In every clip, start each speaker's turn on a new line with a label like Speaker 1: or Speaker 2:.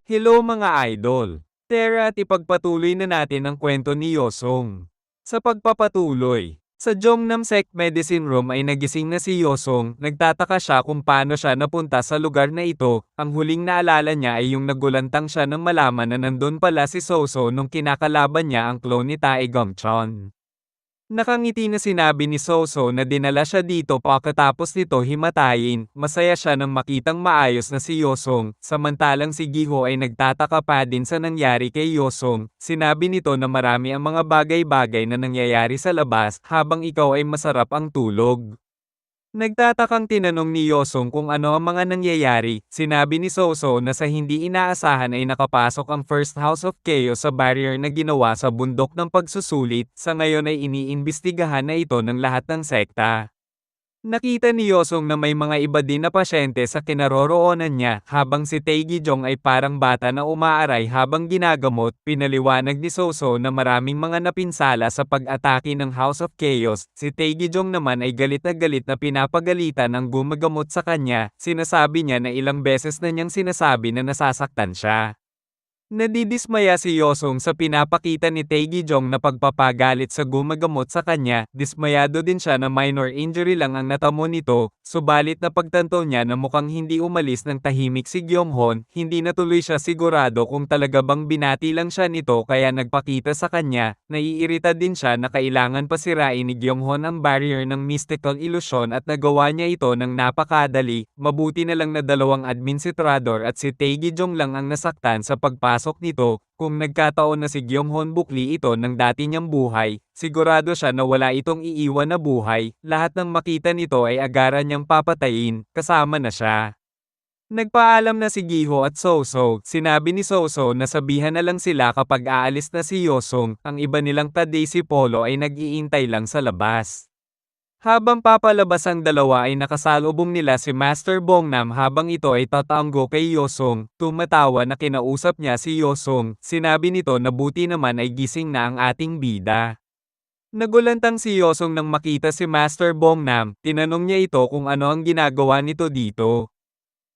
Speaker 1: Hello mga idol! Tara at ipagpatuloy na natin ang kwento ni Yosong. Sa pagpapatuloy, sa Jongnam Sect Medicine Room ay nagising na si Yosong, nagtataka siya kung paano siya napunta sa lugar na ito, ang huling naalala niya ay yung nagulantang siya nang malaman na nandun pala si Soso nung kinakalaban niya ang clone ni Tae Gongchon. Nakangiti na sinabi ni Soso na dinala siya dito pagkatapos nito himatayin, masaya siya nang makitang maayos na si Yosong, samantalang si Giho ay nagtataka pa din sa nangyari kay Yosong, sinabi nito na marami ang mga bagay-bagay na nangyayari sa labas habang ikaw ay masarap ang tulog. Nagtatakang tinanong ni Yosong kung ano ang mga nangyayari, sinabi ni Soso na sa hindi inaasahan ay nakapasok ang First House of Chaos sa barrier na ginawa sa bundok ng pagsusulit, sa ngayon ay iniimbestigahan na ito ng lahat ng sekta. Nakita ni Yosong na may mga iba din na pasyente sa kinaroroonan niya, habang si Taegyeong ay parang bata na umaaray habang ginagamot, pinaliwanag ni Soso na maraming mga napinsala sa pag-atake ng House of Chaos, si Taegyeong naman ay galit na pinapagalitan ang gumagamot sa kanya, sinasabi niya na ilang beses na niyang sinasabi na nasasaktan siya. Nadidismaya si Yosong sa pinapakita ni Taegyeong na pagpapagalit sa gumagamot sa kanya, dismayado din siya na minor injury lang ang natamo nito, subalit napagtanto niya na mukhang hindi umalis ng tahimik si Gyeonghon, hindi natuloy siya sigurado kung talaga bang binati lang siya nito kaya nagpakita sa kanya, naiirita din siya na kailangan pasirain ni Gyeonghon ang barrier ng mystical illusion at nagawa niya ito ng napakadali, mabuti na lang na dalawang administrador at si Taegyeong lang ang nasaktan sa pagpasok nito, kung nagkataon na si Gyeonghon bukli ito ng dati niyang buhay, sigurado siya na wala itong iiwan na buhay, lahat ng makita nito ay agaran niyang papatayin, kasama na siya. Nagpaalam na si Giho at Soso, sinabi ni Soso na sabihan na lang sila kapag aalis na si Yosong, ang iba nilang taday si Polo ay nag-iintay lang sa labas. Habang papalabas ang dalawa ay nakasalubong nila si Master Bongnam habang ito ay tatango kay Yosong, tumatawa na kinausap niya si Yosong, sinabi nito na buti naman ay gising na ang ating bida. Nagulantang si Yosong nang makita si Master Bongnam, tinanong niya ito kung ano ang ginagawa nito dito.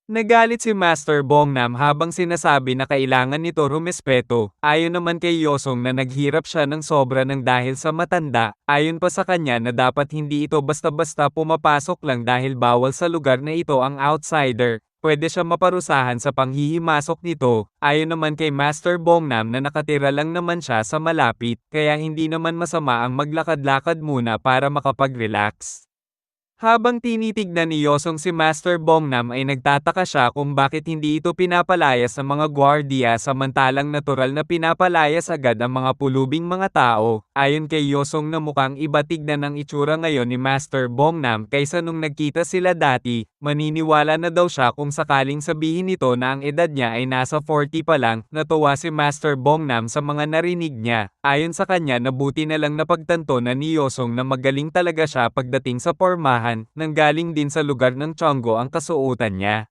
Speaker 1: Nagalit si Master Bongnam habang sinasabi na kailangan nito rumespeto, ayon naman kay Yosong na naghirap siya ng sobra ng dahil sa matanda, ayon pa sa kanya na dapat hindi ito basta-basta pumapasok lang dahil bawal sa lugar na ito ang outsider, pwede siya maparusahan sa panghihimasok nito, ayon naman kay Master Bongnam na nakatira lang naman siya sa malapit, kaya hindi naman masama ang maglakad-lakad muna para makapag-relax. Habang tinitignan ni Yosong si Master Bongnam ay nagtataka siya kung bakit hindi ito pinapalayas ng mga gwardiya samantalang natural na pinapalayas agad ang mga pulubing mga tao, ayon kay Yosong na mukhang iba tignan ang itsura ngayon ni Master Bongnam kaysa nung nagkita sila dati, maniniwala na daw siya kung sakaling sabihin nito na ang edad niya ay nasa 40 pa lang, natuwa si Master Bongnam sa mga narinig niya, ayon sa kanya nabuti na lang napagtanto na ni Yosong na magaling talaga siya pagdating sa pormahan, nanggaling din sa lugar ng Chongo ang kasuotan niya.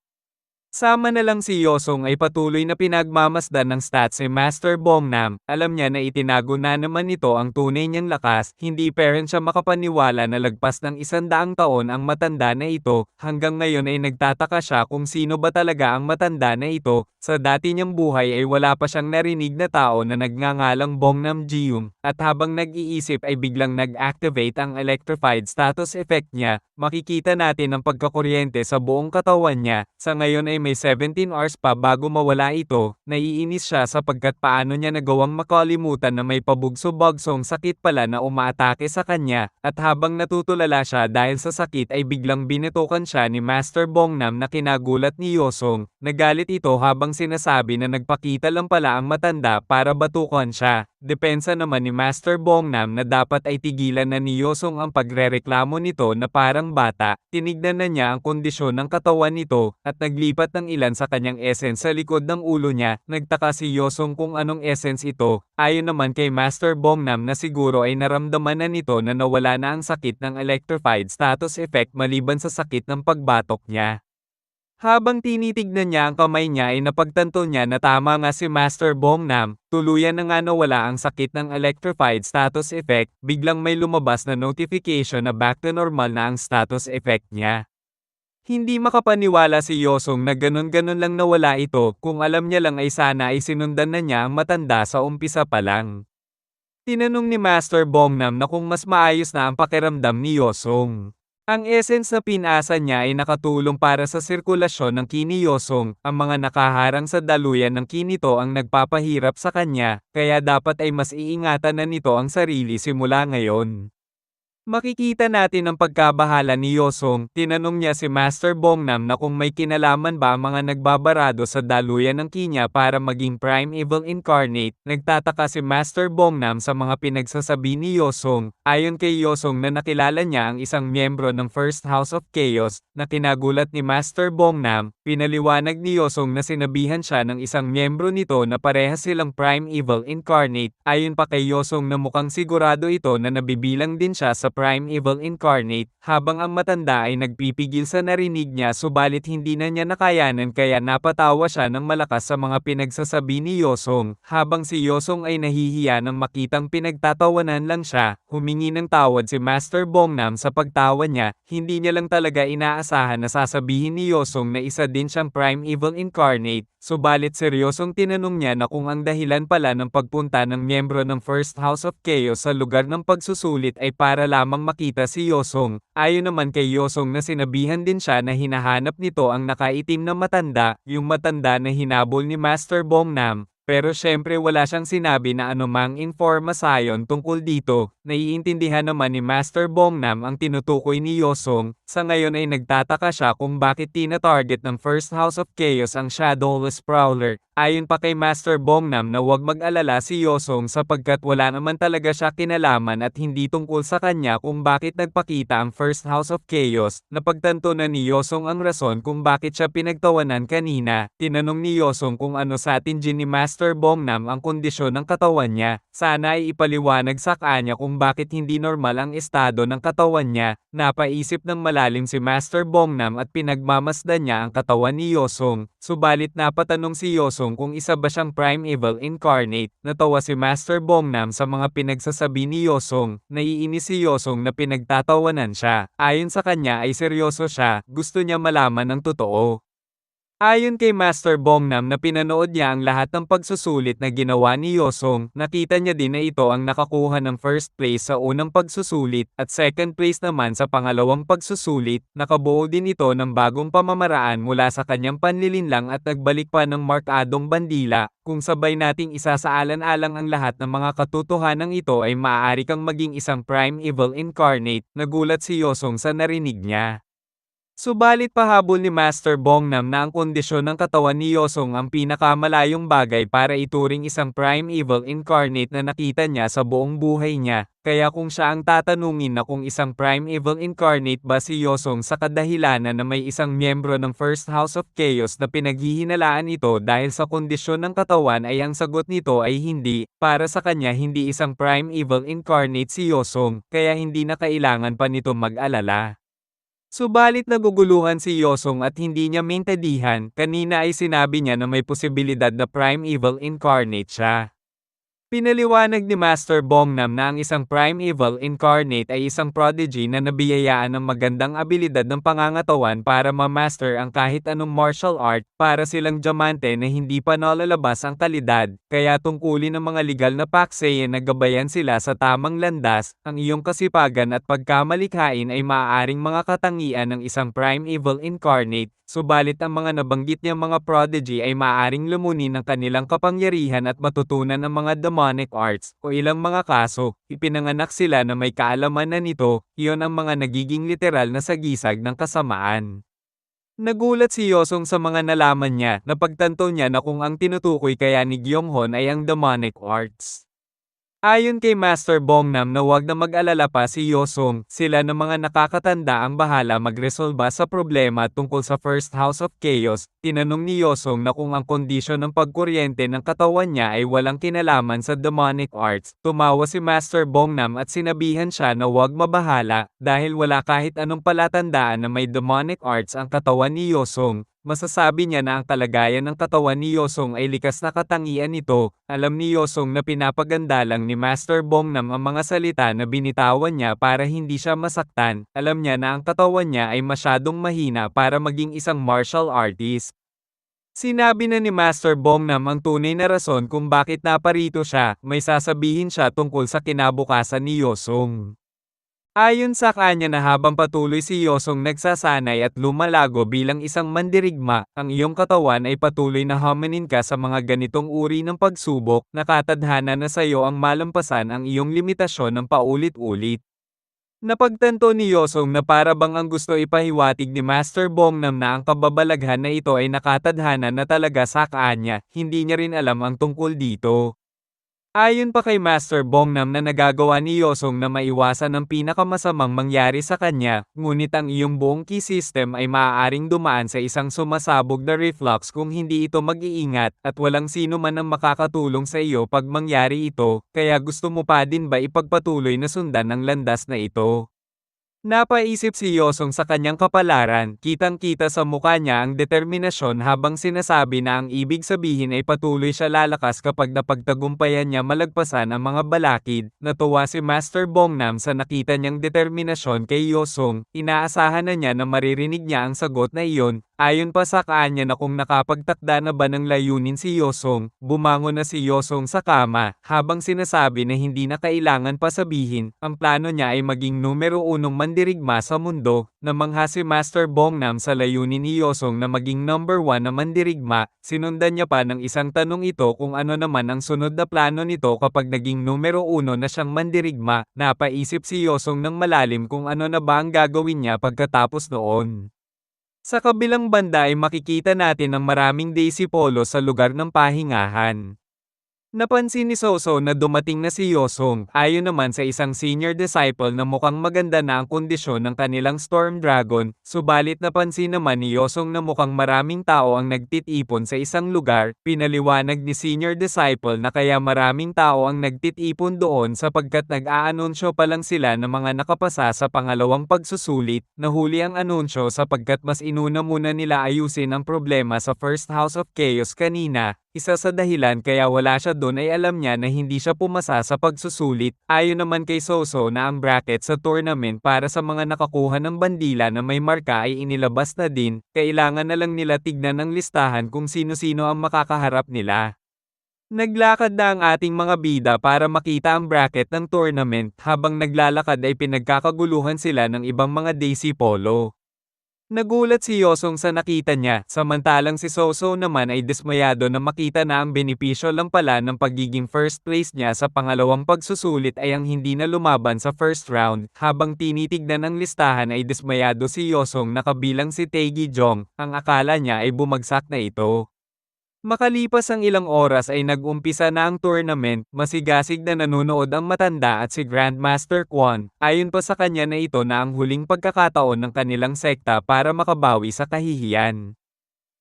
Speaker 1: Sama na lang si Yosong ay patuloy na pinagmamasdan ng stats si Master Bongnam, alam niya na itinago na naman nito ang tunay niyang lakas, hindi pa rin siya makapaniwala na lagpas ng 100 taon ang matanda na ito, hanggang ngayon ay nagtataka siya kung sino ba talaga ang matanda na ito, sa dati niyang buhay ay wala pa siyang narinig na tao na nagngangalang Bongnam Jium, at habang nag-iisip ay biglang nag-activate ang electrified status effect niya, makikita natin ang pagkakuryente sa buong katawan niya, sa ngayon ay may 17 hours pa bago mawala ito, naiinis siya sapagkat paano niya nagawang makalimutan na may pabugso-bagsong sakit pala na umaatake sa kanya, at habang natutulala siya dahil sa sakit ay biglang binitukan siya ni Master Bongnam na kinagulat ni Yosong, nagalit ito habang sinasabi na nagpakita lang pala ang matanda para batukan siya. Depensa naman ni Master Bongnam na dapat ay tigilan na ni Yosong ang pagrereklamo nito na parang bata, tinignan na niya ang kondisyon ng katawan nito, at naglipat ng ilan sa kanyang essence sa likod ng ulo niya, nagtaka si Yosong kung anong essence ito, ayon naman kay Master Bongnam na siguro ay naramdaman na nito na nawala na ang sakit ng electrified status effect maliban sa sakit ng pagbatok niya. Habang tinitignan niya ang kamay niya ay napagtanto niya na tama nga si Master Bongnam, tuluyan na nga nawala ang sakit ng electrified status effect, biglang may lumabas na notification na back to normal na ang status effect niya. Hindi makapaniwala si Yosong na ganon-ganon lang nawala ito, kung alam niya lang ay sana ay sinundan na niya ang matanda sa umpisa pa lang. Tinanong ni Master Bongnam na kung mas maayos na ang pakiramdam ni Yosong. Ang essence na pinasa niya ay nakatulong para sa sirkulasyon ng ki ni Yosong, ang mga nakaharang sa daluyan ng ki nito ang nagpapahirap sa kanya, kaya dapat ay mas iingatan na nito ang sarili simula ngayon. Makikita natin ang pagkabahala ni Yosong, tinanong niya si Master Bongnam na kung may kinalaman ba ang mga nagbabarado sa daluyan ng Kinya para maging Prime Evil Incarnate. Nagtataka si Master Bongnam sa mga pinagsasabi ni Yosong, ayon kay Yosong na nakilala niya ang isang miyembro ng First House of Chaos, na kinagulat ni Master Bongnam, pinaliwanag ni Yosong na sinabihan siya ng isang miyembro nito na parehas silang Prime Evil Incarnate, ayon pa kay Yosong na mukhang sigurado ito na nabibilang din siya sa Prime Evil Incarnate, habang ang matanda ay nagpipigil sa narinig niya subalit hindi na niya nakayanan kaya napatawa siya ng malakas sa mga pinagsasabi ni Yosong, habang si Yosong ay nahihiya nang makitang pinagtatawanan lang siya, humingi ng tawad si Master Bongnam sa pagtawa niya, hindi niya lang talaga inaasahan na sasabihin ni Yosong na isa din siyang Prime Evil Incarnate, subalit seryosong tinanong niya na kung ang dahilan pala ng pagpunta ng miyembro ng First House of Chaos sa lugar ng pagsusulit ay para lamang makita si Yosong. Ayon naman kay Yosong na sinabihan din siya na hinahanap nito ang nakaitim na matanda, yung matanda na hinabol ni Master Bongnam. Pero syempre wala siyang sinabi na anumang impormasyon tungkol dito. Naiintindihan naman ni Master Bongnam ang tinutukoy ni Yosong. Sa ngayon ay nagtataka siya kung bakit tina-target ng First House of Chaos ang Shadowless Prowler. Ayon pa kay Master Bongnam na huwag mag-alala si Yosong sapagkat wala naman talaga siya kinalaman at hindi tungkol sa kanya kung bakit nagpakita ang First House of Chaos. Napagtanto na ni Yosong ang rason kung bakit siya pinagtawanan kanina. Tinanong ni Yosong kung ano sa atin ni Master Bongnam ang kondisyon ng katawan niya. Sana ay ipaliwanag sa kanya kung bakit hindi normal ang estado ng katawan niya. Napaisip ng malalim si Master Bongnam at pinagmamasdan niya ang katawan ni Yosong. Subalit napatanong si Yosong kung isa ba siyang Prime Evil Incarnate. Natawa si Master Bongnam sa mga pinagsasabi ni Yosong. Naiinis si Yosong na pinagtatawanan siya. Ayon sa kanya ay seryoso siya, gusto niya malaman ang totoo. Ayon kay Master Bongnam na pinanood niya ang lahat ng pagsusulit na ginawa ni Yosong, nakita niya din na ito ang nakakuha ng first place sa unang pagsusulit at second place naman sa pangalawang pagsusulit. Nakabuo din ito ng bagong pamamaraan mula sa kanyang panlilinlang at nagbalik pa ng markadong bandila. Kung sabay nating isasaalan-alang ang lahat ng mga katotohanan ito ay maaari kang maging isang Prime Evil Incarnate. Nagulat si Yosong sa narinig niya. Subalit pahabol ni Master Bongnam na ang kondisyon ng katawan ni Yosong ang pinakamalayong bagay para ituring isang Prime Evil Incarnate na nakita niya sa buong buhay niya. Kaya kung siya ang tatanungin na kung isang Prime Evil Incarnate ba si Yosong sa kadahilanan na may isang miyembro ng First House of Chaos na pinaghihinalaan ito dahil sa kondisyon ng katawan ay ang sagot nito ay hindi. Para sa kanya hindi isang Prime Evil Incarnate si Yosong, kaya hindi na kailangan pa nito mag-alala. Subalit naguguluhan si Yosong at hindi niya maintindihan, kanina ay sinabi niya na may posibilidad na Prime Evil Incarnate siya. Pinaliwanag ni Master Bongnam na ang isang Prime Evil Incarnate ay isang prodigy na nabiyayaan ng magandang abilidad ng pangangatawan para ma-master ang kahit anong martial art, para silang diamante na hindi pa nalalabas ang kalidad, kaya tungkulin ng mga legal na pakseye na gabayan sila sa tamang landas, ang iyong kasipagan at pagkamalikhain ay maaaring mga katangian ng isang Prime Evil Incarnate. Subalit ang mga nabanggit niyang mga prodigy ay maaaring lumunin ng kanilang kapangyarihan at matutunan ng mga demonic arts, o ilang mga kaso, ipinanganak sila na may kaalaman na nito, iyon ang mga nagiging literal na sagisag ng kasamaan. Nagulat si Yosong sa mga nalaman niya, napagtanto niya na kung ang tinutukoy kaya ni Gyeonghon ay ang demonic arts. Ayon kay Master Bongnam na huwag na mag-alala pa si Yosong, sila ng mga nakakatanda ang bahala magresolba sa problema tungkol sa First House of Chaos. Tinanong ni Yosong na kung ang kondisyon ng pagkuryente ng katawan niya ay walang kinalaman sa demonic arts. Tumawa si Master Bongnam at sinabihan siya na huwag mabahala, dahil wala kahit anong palatandaan na may demonic arts ang katawan ni Yosong. masasabi niya na ang kalagayan ng katawan ni Yosong ay likas na katangian nito. Alam ni Yosong na pinapaganda lang ni Master Bongnam ang mga salita na binitawan niya para hindi siya masaktan. Alam niya na ang katawan niya ay masyadong mahina para maging isang martial artist. Sinabi na ni Master Bongnam ang tunay na rason kung bakit naparito siya. May sasabihin siya tungkol sa kinabukasan ni Yosong. Ayon sa kanya na habang patuloy si Yosong nagsasanay at lumalago bilang isang mandirigma, ang iyong katawan ay patuloy na huminin ka sa mga ganitong uri ng pagsubok, nakatadhana na sa iyo ang malampasan ang iyong limitasyon ng paulit-ulit. Napagtanto ni Yosong na para bang ang gusto ipahiwatig ni Master Bongnam na ang kababalaghan na ito ay nakatadhana na talaga sa kanya, hindi niya rin alam ang tungkol dito. Ayon pa kay Master Bongnam na nagagawa ni Yosong na maiwasan ang pinakamasamang mangyari sa kanya, ngunit ang iyong buong ki system ay maaaring dumaan sa isang sumasabog na reflux kung hindi ito mag-iingat at walang sino man ang makakatulong sa iyo pag mangyari ito, kaya gusto mo pa din ba ipagpatuloy na sundan ang landas na ito? Napaisip si Yosong sa kanyang kapalaran, kitang-kita sa mukha niya ang determinasyon habang sinasabi na ang ibig sabihin ay patuloy siya lalakas kapag napagtagumpayan niya malagpasan ang mga balakid. Natuwa si Master Bongnam sa nakita niyang determinasyon kay Yosong, inaasahan na niya na maririnig niya ang sagot na iyon. Ayon pa sa kanya na kung nakapagtakda na ba ng layunin si Yosong, bumangon na si Yosong sa kama, habang sinasabi na hindi na kailangan pa sabihin, ang plano niya ay maging numero 1 mandirigma sa mundo. Namangha si Master Bongnam sa layunin ni Yosong na maging number 1 na mandirigma, sinundan niya pa ng isang tanong ito kung ano naman ang sunod na plano nito kapag naging numero 1 na siyang mandirigma. Napaisip si Yosong ng malalim kung ano na ba ang gagawin niya pagkatapos noon. Sa kabilang banda ay makikita natin ang maraming daisy polo sa lugar ng pahingahan. Napansin ni Soso na dumating na si Yosong, ayon naman sa isang senior disciple na mukhang maganda na ang kondisyon ng kanilang Storm Dragon, subalit napansin naman ni Yosong na mukhang maraming tao ang nagtitipon sa isang lugar, pinaliwanag ni senior disciple na kaya maraming tao ang nagtitipon doon sapagkat nag-aanunsyo pa lang sila ng mga nakapasa sa pangalawang pagsusulit, nahuli ang anunsyo sapagkat mas inuna muna nila ayusin ang problema sa First House of Chaos kanina. Isa sa dahilan kaya wala siya doon ay alam niya na hindi siya pumasa sa pagsusulit. Ayon naman kay Soso na ang bracket sa tournament para sa mga nakakuha ng bandila na may marka ay inilabas na din, kailangan na lang nila tignan ang listahan kung sino-sino ang makakaharap nila. Naglakad na ang ating mga bida para makita ang bracket ng tournament, habang naglalakad ay pinagkakaguluhan sila ng ibang mga daisy polo. Nagulat si Yosong sa nakita niya, samantalang si Soso naman ay dismayado na makita na ang benepisyo lang pala ng pagiging first place niya sa pangalawang pagsusulit ay ang hindi na lumaban sa first round. Habang tinitignan ang listahan ay dismayado si Yosong na kabilang si Taegi Jong, ang akala niya ay bumagsak na ito. Makalipas ang ilang oras ay nag-umpisa na ang tournament, masigasig na nanonood ang matanda at si Grandmaster Kwon. Ayon pa sa kanya na ito na ang huling pagkakataon ng kanilang sekta para makabawi sa kahihiyan.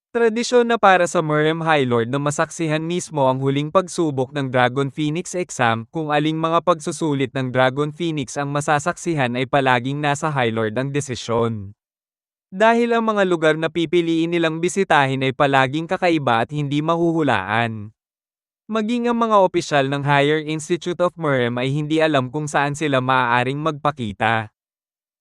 Speaker 1: Tradisyon na para sa Murem High Lord na masaksihan mismo ang huling pagsubok ng Dragon Phoenix exam, kung aling mga pagsusulit ng Dragon Phoenix ang masasaksihan ay palaging nasa High Lord ang desisyon. Dahil ang mga lugar na pipiliin nilang bisitahin ay palaging kakaiba at hindi mahuhulaan. Maging ang mga opisyal ng Higher Institute of Murem ay hindi alam kung saan sila maaaring magpakita.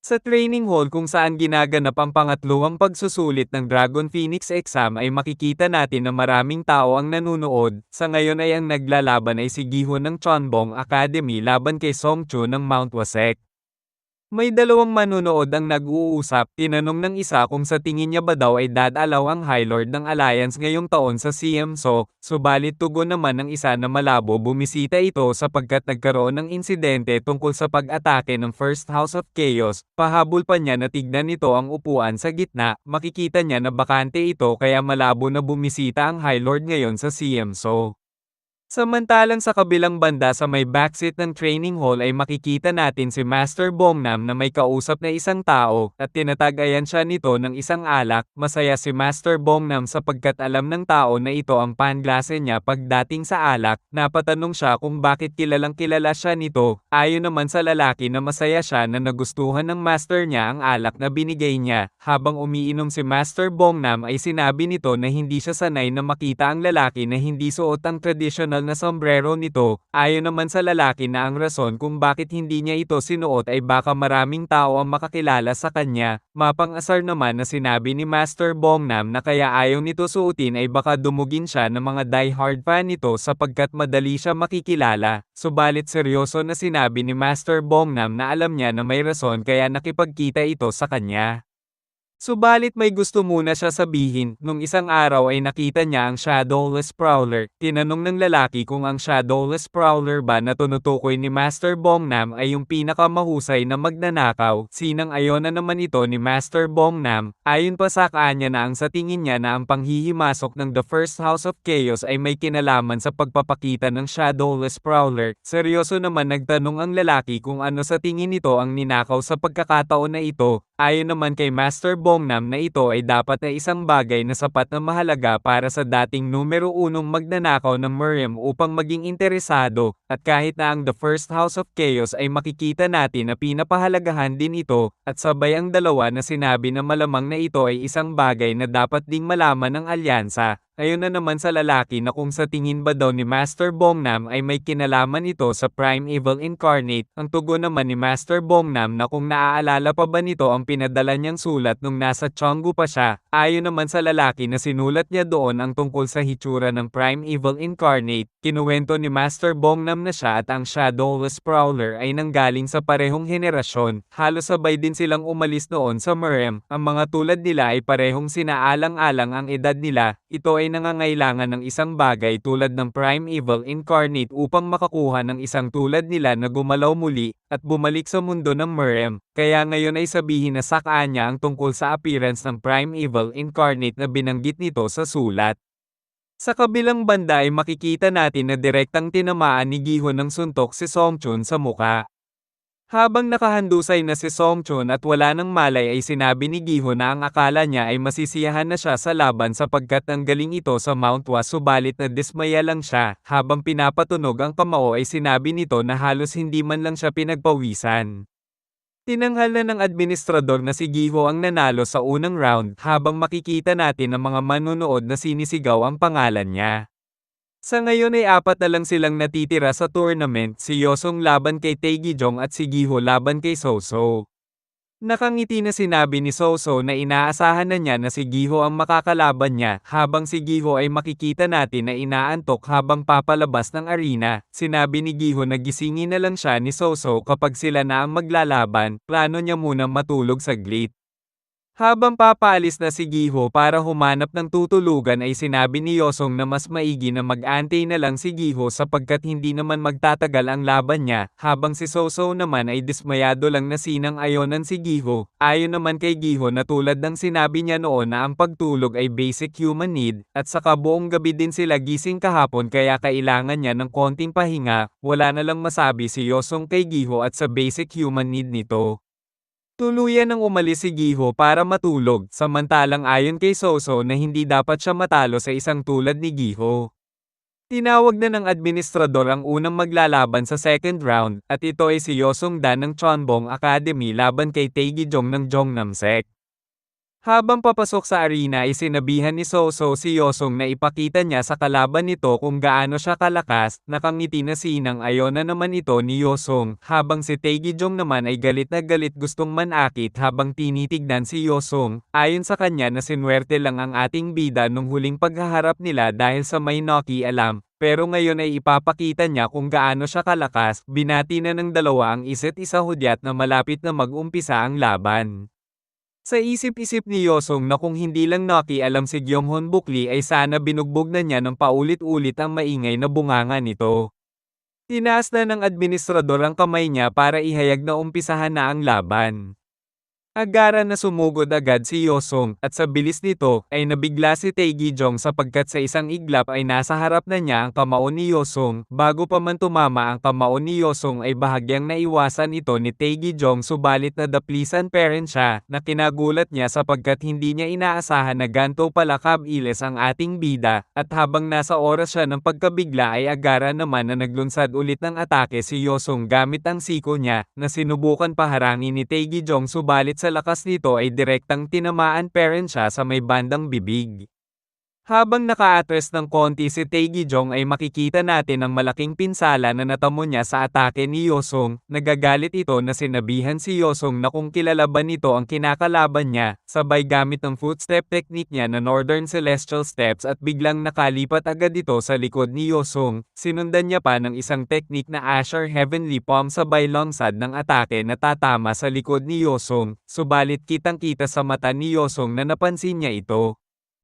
Speaker 1: Sa training hall kung saan ginaganap ang pangatluwang pagsusulit ng Dragon Phoenix exam ay makikita natin na maraming tao ang nanunood. Sa ngayon ay ang naglalaban ay si Gihon ng Chonbong Academy laban kay Songchu ng Mount Wasek. May dalawang manunood ang nag-uusap, tinanong ng isa kung sa tingin niya ba daw ay dadalaw ang High Lord ng Alliance ngayong taon sa CMSO, subalit tugon naman ng isa na malabo bumisita ito sapagkat nagkaroon ng insidente tungkol sa pag-atake ng First House of Chaos. Pahabol pa niya na tignan nito ang upuan sa gitna, makikita niya na bakante ito kaya malabo na bumisita ang High Lord ngayon sa CMSO. Samantalang sa kabilang banda sa may backseat ng training hall ay makikita natin si Master Bongnam na may kausap na isang tao at tinatagayan siya nito ng isang alak. Masaya si Master Bongnam sapagkat alam ng tao na ito ang panglase niya pagdating sa alak. Napatanong siya kung bakit kilalang kilala siya nito. Ayon naman sa lalaki na masaya siya na nagustuhan ng master niya ang alak na binigay niya. Habang umiinom si Master Bongnam ay sinabi nito na hindi siya sanay na makita ang lalaki na hindi suot ang traditional na sombrero nito. Ayon naman sa lalaki na ang rason kung bakit hindi niya ito sinuot ay baka maraming tao ang makakilala sa kanya. Mapang-asar naman na sinabi ni Master Bongnam na kaya ayaw nito suotin ay baka dumugin siya ng mga die-hard fan nito sapagkat madali siya makikilala. Subalit seryoso na sinabi ni Master Bongnam na alam niya na may rason kaya nakipagkita ito sa kanya. Subalit may gusto muna siya sabihin. Nung isang araw ay nakita niya ang Shadowless Prowler. Tinanong ng lalaki kung ang Shadowless Prowler ba na tinutukoy ni Master Bongnam ay yung pinakamahusay na magnanakaw. Sinang-ayon na naman ito ni Master Bongnam. Ayon pa sa kanya na ang sa tingin niya na ang panghihimasok ng The First House of Chaos ay may kinalaman sa pagpapakita ng Shadowless Prowler. Seryoso naman nagtanong ang lalaki kung ano sa tingin nito ang ninakaw sa pagkakataon na ito. Ayon naman kay Master Bongnam na ito ay dapat na isang bagay na sapat na mahalaga para sa dating numero 1 magnanakaw ng Miriam upang maging interesado, at kahit na ang The First House of Chaos ay makikita natin na pinapahalagahan din ito, at sabay ang dalawa na sinabi na malamang na ito ay isang bagay na dapat ding malaman ng alyansa. Ayon na naman sa lalaki na kung sa tingin ba daw ni Master Bongnam ay may kinalaman ito sa Prime Evil Incarnate. Ang tugon naman ni Master Bongnam na kung naaalala pa ba nito ang pinadala niyang sulat nung nasa Changgu pa siya. Ayon naman sa lalaki na sinulat niya doon ang tungkol sa hitsura ng Prime Evil Incarnate. Kinuwento ni Master Bongnam na siya at ang Shadowless Prowler ay nanggaling sa parehong henerasyon. Halos sabay din silang umalis noon sa Miriam. Ang mga tulad nila ay parehong sinaalang-alang ang edad nila. Ito ay nangangailangan ng isang bagay tulad ng Prime Evil Incarnate upang makakuha ng isang tulad nila na gumalaw muli at bumalik sa mundo ng Miriam. Kaya ngayon ay sabihin na sa kanya ang tungkol sa appearance ng Prime Evil Incarnate na binanggit nito sa sulat. Sa kabilang banda ay makikita natin na direktang tinamaan ni Gi-hun ng suntok si Song-chun sa muka. Habang nakahandusay na si Song-chun at wala nang malay ay sinabi ni Gi-hun na ang akala niya ay masisiyahan na siya sa laban sapagkat ang galing ito sa Mount Hwa subalit na dismaya lang siya. Habang pinapatunog ang kamao ay sinabi nito na halos hindi man lang siya pinagpawisan. Tinanghal na ng administrador na si Gi-ho ang nanalo sa unang round habang makikita natin ang mga manunood na sinisigaw ang pangalan niya. Sa ngayon ay 4 na lang silang natitira sa tournament, si Yosong laban kay Taegijong at si Gi-ho laban kay So-so. Nakangiti na sinabi ni So-so na inaasahan na niya na si Gi-ho ang makakalaban niya, habang si Gi-ho ay makikita natin na inaantok habang papalabas ng arena. Sinabi ni Gi-ho na gisingin na lang siya ni So-so kapag sila na ang maglalaban, plano niya munang matulog saglit. Habang papaalis na si Gi-ho para humanap ng tutulugan ay sinabi ni Yosong na mas maigi na mag-antay na lang si Gi-ho sapagkat hindi naman magtatagal ang laban niya, habang si So-so naman ay dismayado lang na sinang-ayonan si Gi-ho. Ayon naman kay Gi-ho na tulad ng sinabi niya noon na ang pagtulog ay basic human need, at saka buong gabi din sila gising kahapon kaya kailangan niya ng konting pahinga. Wala na lang masabi si Yosong kay Gi-ho at sa basic human need nito. Tuluyan nang umalis si Gi-ho para matulog, samantalang ayon kay So-so na hindi dapat siya matalo sa isang tulad ni Gi-ho. Tinawag na ng administrador ang unang maglalaban sa second round, at ito ay si Yosong Dan ng Chonbong Academy laban kay Taegijong ng Jongnam-sek. Habang papasok sa arena ay sinabihan ni So-so si Yosong na ipakita niya sa kalaban nito kung gaano siya kalakas. Nakangiti na sinang-ayon na naman ito ni Yosong, habang si Taegijong naman ay galit na galit gustong manakit habang tinitignan si Yosong. Ayon sa kanya na sinwerte lang ang ating bida nung huling paghaharap nila dahil sa may Noki alam. Pero ngayon ay ipapakita niya kung gaano siya kalakas. Binati na ng dalawa ang isa't isa hudyat na malapit na mag-umpisa ang laban. Sa isip-isip ni Yosong na kung hindi lang Noki alam si Gyeonghon Bukli ay sana binugbog na niya ng paulit-ulit ang maingay na bunganga nito. Tinaas na ng administrador ang kamay niya para ihayag na umpisahan na ang laban. Agaran na sumugod agad si Yosong at sa bilis nito ay nabigla si Taegyeong sapagkat sa isang iglap ay nasa harap na niya ang kamao ni Yosong. Bago pa man tumama ang kamao ni Yosong ay bahagyang naiwasan ito ni Taegyeong subalit nadaplisan pa rin siya na kinagulat niya sapagkat hindi niya inaasahan na ganto pala kabilis ang ating bida at habang nasa oras siya ng pagkabigla ay agaran naman na naglunsad ulit ng atake si Yosong gamit ang siko niya na sinubukan paharangin ni Taegyeong subalit sa lakas nito ay direktang tinamaan pa rin siya sa may bandang bibig. Habang naka-atras ng konti si Taegyeong ay makikita natin ang malaking pinsala na natamo niya sa atake ni Yosong. Nagagalit ito na sinabihan si Yosong na kung kilala ba nito ang kinakalaban niya, sabay gamit ng footstep technique niya na Northern Celestial Steps at biglang nakalipat agad ito sa likod ni Yosong. Sinundan niya pa ng isang technique na Asher Heavenly Palm sabay longsad ng atake na tatama sa likod ni Yosong, subalit kitang-kita sa mata ni Yosong na napansin niya ito.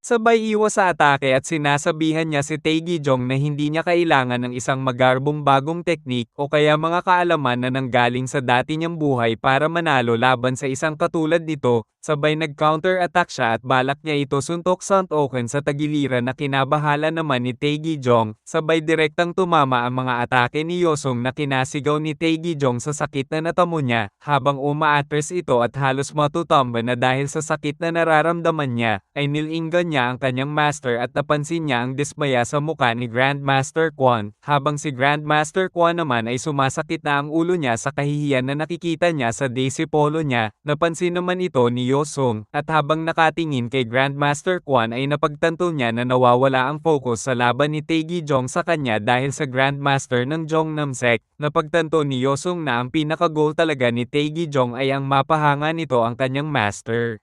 Speaker 1: Sabay iwas sa atake at sinasabihan niya si Taegyeong na hindi niya kailangan ng isang magarbong bagong teknik o kaya mga kaalaman na nanggaling sa dati niyang buhay para manalo laban sa isang katulad nito. Sabay nag-counter-attack siya at balak niya ito suntok suntokin sa tagiliran na kinabahala naman ni Taegyeong. Sabay direktang tumama ang mga atake ni Yosong na kinasigaw ni Taegyeong sa sakit na natamo niya, habang umaatres ito at halos matutumba na dahil sa sakit na nararamdaman niya, ay nilinggan niya ang kanyang master at napansin niya ang dismaya sa muka ni Grandmaster Quan, habang si Grandmaster Quan naman ay sumasakit na ang ulo niya sa kahihiyan na nakikita niya sa Daisy Polo niya. Napansin naman ito ni Yosong, at habang nakatingin kay Grandmaster Quan ay napagtanto niya na nawawala ang focus sa laban ni Taegyeong sa kanya dahil sa Grandmaster ng Jongnam Sect. Napagtanto ni Yosong na ang pinaka-goal talaga ni Taegyeong ay ang mapahanga nito ang kanyang master.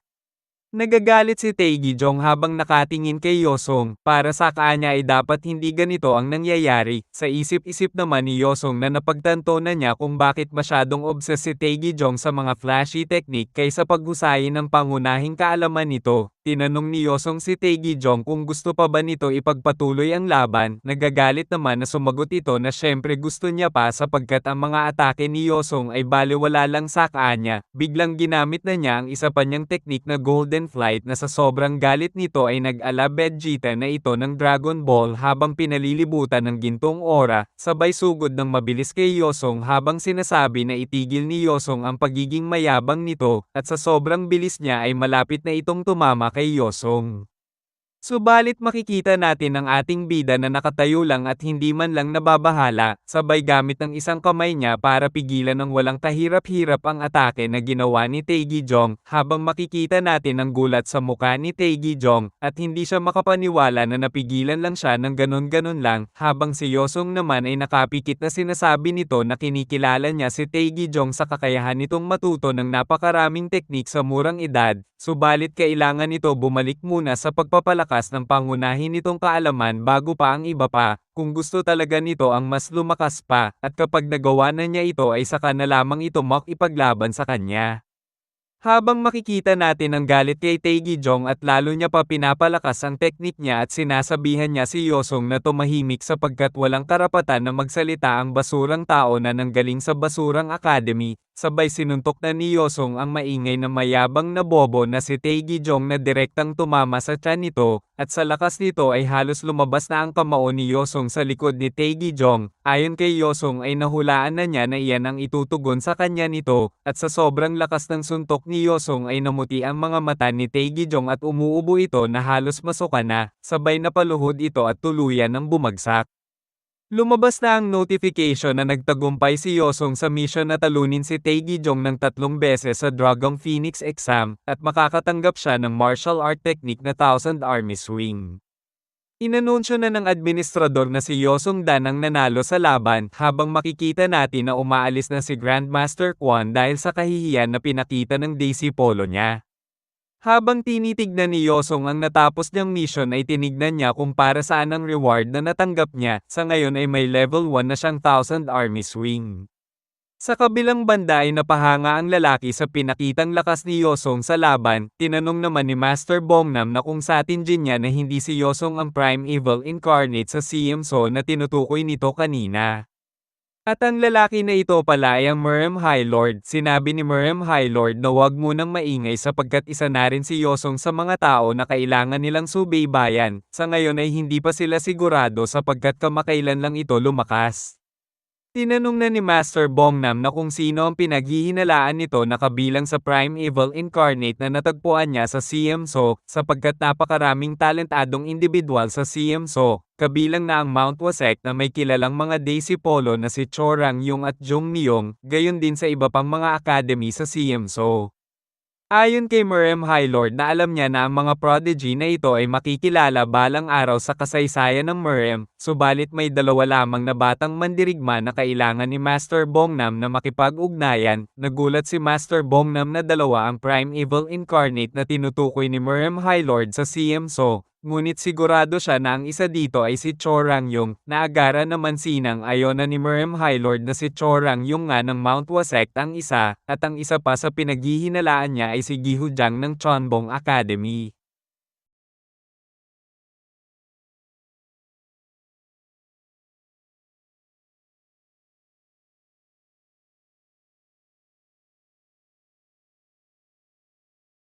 Speaker 1: Nagagalit si Taegyeong habang nakatingin kay Yosong, para sa kanya ay dapat hindi ganito ang nangyayari. Sa isip-isip naman ni Yosong na napagtanto na niya kung bakit masyadong obsessed si Taegyeong sa mga flashy technique kaysa paghusayin ng pangunahing kaalaman nito. Tinanong ni Yosong si Taegyeong kung gusto pa ba nito ipagpatuloy ang laban. Nagagalit naman na sumagot ito na syempre gusto niya pa sapagkat ang mga atake ni Yosong ay balewala lang sa kanya. Biglang ginamit na niya ang isa pa niyang teknik na Golden Flight na sa sobrang galit nito ay nag-ala Vegeta na ito ng Dragon Ball habang pinalilibutan ng gintong aura, sabay sugod ng mabilis kay Yosong habang sinasabi na itigil ni Yosong ang pagiging mayabang nito, at sa sobrang bilis niya ay malapit na itong tumama kay Yosong. Subalit makikita natin ang ating bida na nakatayo lang at hindi man lang nababahala, sabay gamit ng isang kamay niya para pigilan ng walang kahirap-hirap ang atake na ginawa ni Taegyeong, habang makikita natin ang gulat sa mukha ni Taegyeong, at hindi siya makapaniwala na napigilan lang siya ng ganon-ganon lang, habang si Yosong naman ay nakapikit na sinasabi nito na kinikilala niya si Taegyeong sa kakayahan nitong matuto ng napakaraming teknik sa murang edad, subalit kailangan nito bumalik muna sa pagpapalakas ng pangunahin nitong kaalaman bago pa ang iba pa, kung gusto talaga nito ang mas lumakas pa, at kapag nagawa na niya ito ay saka na lamang ito makipaglaban sa kanya. Habang makikita natin ang galit kay Taegyeong at lalo niya pa pinapalakas ang teknik niya at sinasabihan niya si Yosong na tumahimik sapagkat walang karapatan na magsalita ang basurang tao na nanggaling sa basurang academy, sabay sinuntok na ni Yosong ang maingay na mayabang na bobo na si Taegyeong na direktang tumama sa tiyan nito, at sa lakas nito ay halos lumabas na ang kamao ni Yosong sa likod ni Taegyeong. Ayon kay Yosong ay nahulaan na niya na iyan ang itutugon sa kanya nito, at sa sobrang lakas ng suntok ni Yosong ay namuti ang mga mata ni Taegyeong at umuubo ito na halos masuka na, sabay napaluhod ito at tuluyan ng bumagsak. Lumabas na ang notification na nagtagumpay si Yosong sa mission na talunin si Taegyeong ng 3 beses sa Dragon Phoenix exam, at makakatanggap siya ng martial art technique na Thousand Army Swing. Inanunsyo na ng administrador na si Yosong Dan ang nanalo sa laban, habang makikita natin na umaalis na si Grandmaster Quan dahil sa kahihiyan na pinakita ng Daisy Polo niya. Habang tinitignan ni Yosong ang natapos niyang mission ay tinignan niya kung para saan ang reward na natanggap niya, sa ngayon ay may level 1 na siyang Thousand Army Swing. Sa kabilang banda ay napahanga ang lalaki sa pinakitang lakas ni Yosong sa laban. Tinanong naman ni Master Bongnam na kung sa tingin niya na hindi si Yosong ang Prime Evil Incarnate sa CM So na tinutukoy nito kanina. At ang lalaki na ito pala ay ang Merem High Lord. Sinabi ni Merem High Lord na huwag munang maingay sapagkat isa na rin si Yosong sa mga tao na kailangan nilang subaybayan. Sa ngayon ay hindi pa sila sigurado sapagkat kamakailan lang ito lumakas. Tinanong na ni Master Bongnam na kung sino ang pinaghihinalaan nito na kabilang sa Prime Evil Incarnate na natagpuan niya sa CMSO, sapagkat napakaraming talentadong individual sa CMSO, kabilang na ang Mount Wasek na may kilalang mga Daisy Polo na si Chorang Yung at Jung Myung, gayon din sa iba pang mga academy sa CMSO. Ayon kay Merem High Lord na alam niya na ang mga prodigy na ito ay makikilala balang araw sa kasaysayan ng Merem, subalit may dalawa lamang na batang mandirigma na kailangan ni Master Bongnam na makipag-ugnayan. Nagulat si Master Bongnam na dalawa ang Prime Evil Incarnate na tinutukoy ni Merem High Lord sa CMSO. Ngunit sigurado siya na ang isa dito ay si Chorang Yung, na agara naman sinang ayon na ni Merem High Lord na si Chorang Yung nga ng Mount Wasek ang isa, at ang isa pa sa pinaghihinalaan niya ay si Gihujiang ng Chonbong Academy.